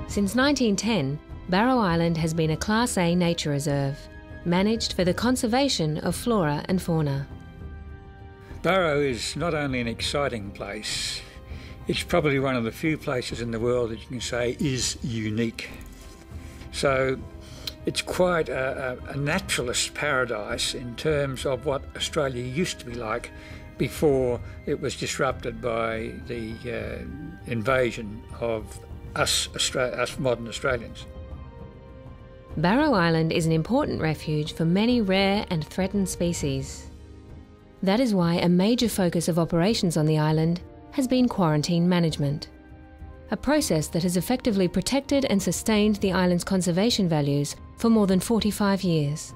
Since 1910, Barrow Island has been a Class A nature reserve, managed for the conservation of flora and fauna. Barrow is not only an exciting place, it's probably one of the few places in the world that you can say is unique. So it's quite a naturalist paradise in terms of what Australia used to be like before it was disrupted by the invasion of us modern Australians. Barrow Island is an important refuge for many rare and threatened species. That is why a major focus of operations on the island has been quarantine management, a process that has effectively protected and sustained the island's conservation values for more than 45 years.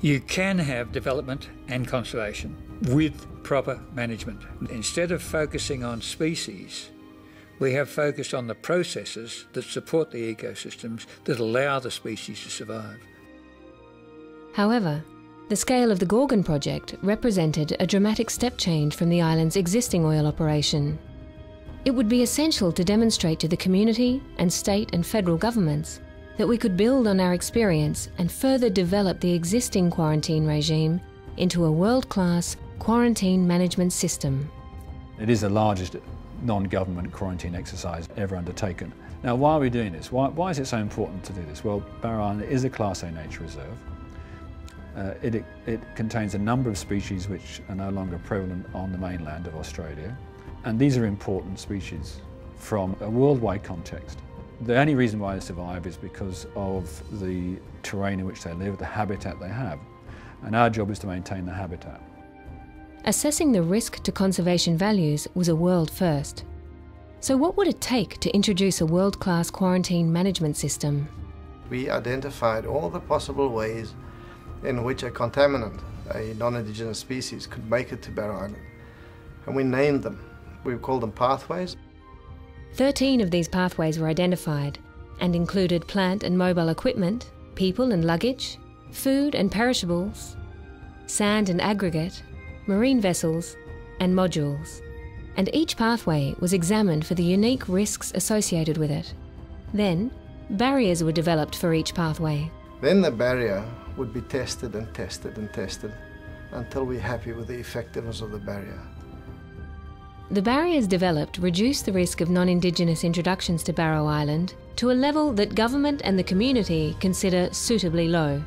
You can have development and conservation with proper management. Instead of focusing on species, we have focused on the processes that support the ecosystems that allow the species to survive. However, the scale of the Gorgon project represented a dramatic step change from the island's existing oil operation. It would be essential to demonstrate to the community and state and federal governments that we could build on our experience and further develop the existing quarantine regime into a world-class quarantine management system. It is the largest non-government quarantine exercise ever undertaken. Now, why are we doing this? Why is it so important to do this? Well, Barrow Island is a Class A nature reserve. It contains a number of species which are no longer prevalent on the mainland of Australia, and these are important species from a worldwide context. The only reason why they survive is because of the terrain in which they live, the habitat they have, and our job is to maintain the habitat. Assessing the risk to conservation values was a world first. So what would it take to introduce a world-class quarantine management system? We identified all the possible ways in which a contaminant, a non-indigenous species, could make it to Barrow Island. And we named them. We called them pathways. 13 of these pathways were identified and included plant and mobile equipment, people and luggage, food and perishables, sand and aggregate, marine vessels and modules. And each pathway was examined for the unique risks associated with it. Then, barriers were developed for each pathway. Then the barrier would be tested and tested and tested until we're happy with the effectiveness of the barrier. The barriers developed reduced the risk of non-Indigenous introductions to Barrow Island to a level that government and the community consider suitably low.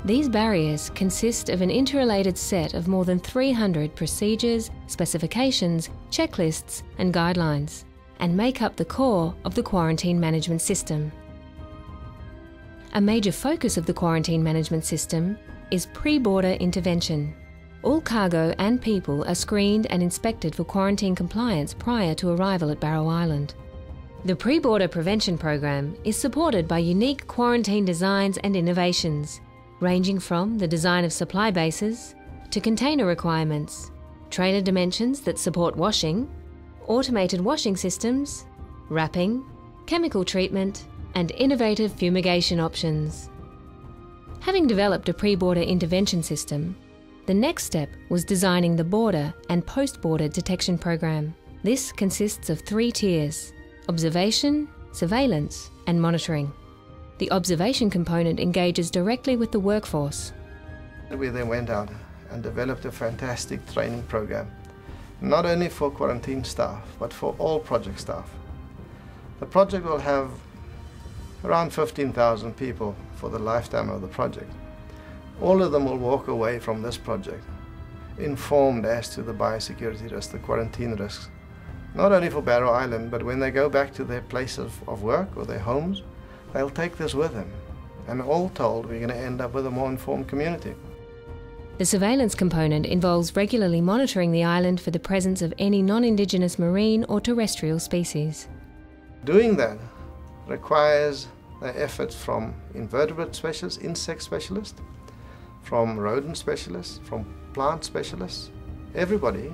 These barriers consist of an interrelated set of more than 300 procedures, specifications, checklists and guidelines, and make up the core of the quarantine management system. A major focus of the quarantine management system is pre-border intervention. All cargo and people are screened and inspected for quarantine compliance prior to arrival at Barrow Island. The pre-border prevention program is supported by unique quarantine designs and innovations, ranging from the design of supply bases to container requirements, trailer dimensions that support washing, automated washing systems, wrapping, chemical treatment, and innovative fumigation options. Having developed a pre-border intervention system, the next step was designing the border and post-border detection program. This consists of 3 tiers: observation, surveillance, and monitoring. The observation component engages directly with the workforce. We then went out and developed a fantastic training program, not only for quarantine staff, but for all project staff. The project will have around 15,000 people for the lifetime of the project. All of them will walk away from this project informed as to the biosecurity risks, the quarantine risks, not only for Barrow Island, but when they go back to their place of work or their homes, they'll take this with them. And all told, we're going to end up with a more informed community. The surveillance component involves regularly monitoring the island for the presence of any non-Indigenous marine or terrestrial species. Doing that requires the efforts from invertebrate specialists, insect specialists, from rodent specialists, from plant specialists. Everybody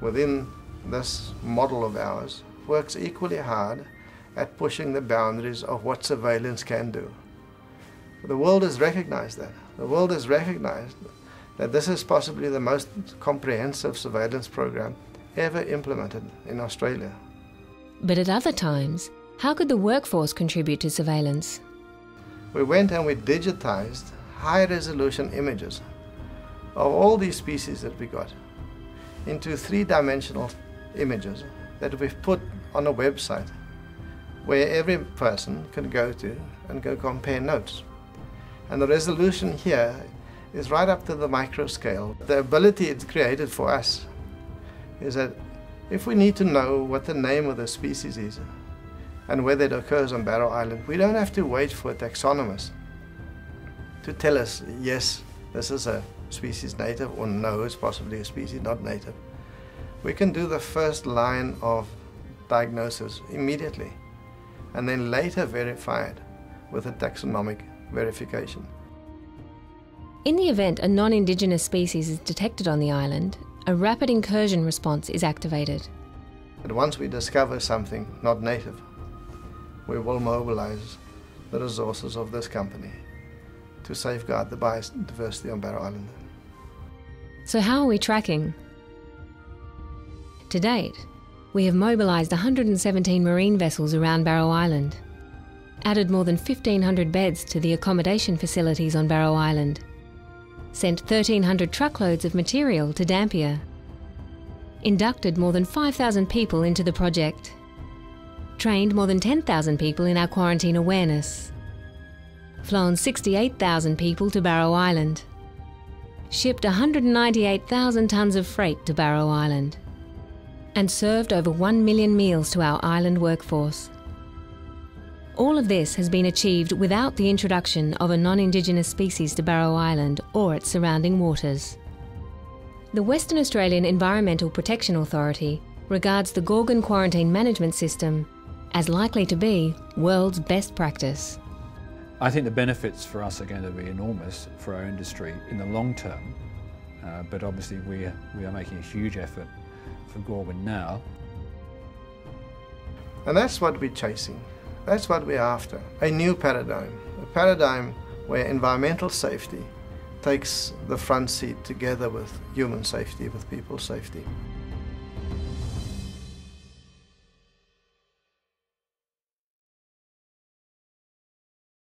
within this model of ours works equally hard at pushing the boundaries of what surveillance can do. The world has recognized that. The world has recognized that this is possibly the most comprehensive surveillance program ever implemented in Australia. But at other times, How could the workforce contribute to surveillance? We went and we digitized high-resolution images of all these species that we got into three-dimensional images that we've put on a website where every person can go to and go compare notes. And the resolution here is right up to the micro scale. The ability it's created for us is that if we need to know what the name of the species is and whether it occurs on Barrow Island, we don't have to wait for a taxonomist to tell us, yes, this is a species native, or no, it's possibly a species not native. We can do the first line of diagnosis immediately and then later verify it with a taxonomic verification. In the event a non-Indigenous species is detected on the island, a rapid incursion response is activated. But once we discover something not native, we will mobilize the resources of this company to safeguard the biodiversity on Barrow Island. So how are we tracking? To date, we have mobilised 117 marine vessels around Barrow Island, added more than 1,500 beds to the accommodation facilities on Barrow Island, sent 1,300 truckloads of material to Dampier, inducted more than 5,000 people into the project, trained more than 10,000 people in our quarantine awareness, flown 68,000 people to Barrow Island, shipped 198,000 tonnes of freight to Barrow Island, and served over 1 million meals to our island workforce. All of this has been achieved without the introduction of a non-Indigenous species to Barrow Island or its surrounding waters. The Western Australian Environmental Protection Authority regards the Gorgon quarantine management system as likely to be world's best practice. I think the benefits for us are going to be enormous for our industry in the long term, but obviously we are making a huge effort for Gorgon now. And that's what we're chasing. That's what we're after. A new paradigm. A paradigm where environmental safety takes the front seat together with human safety, with people's safety.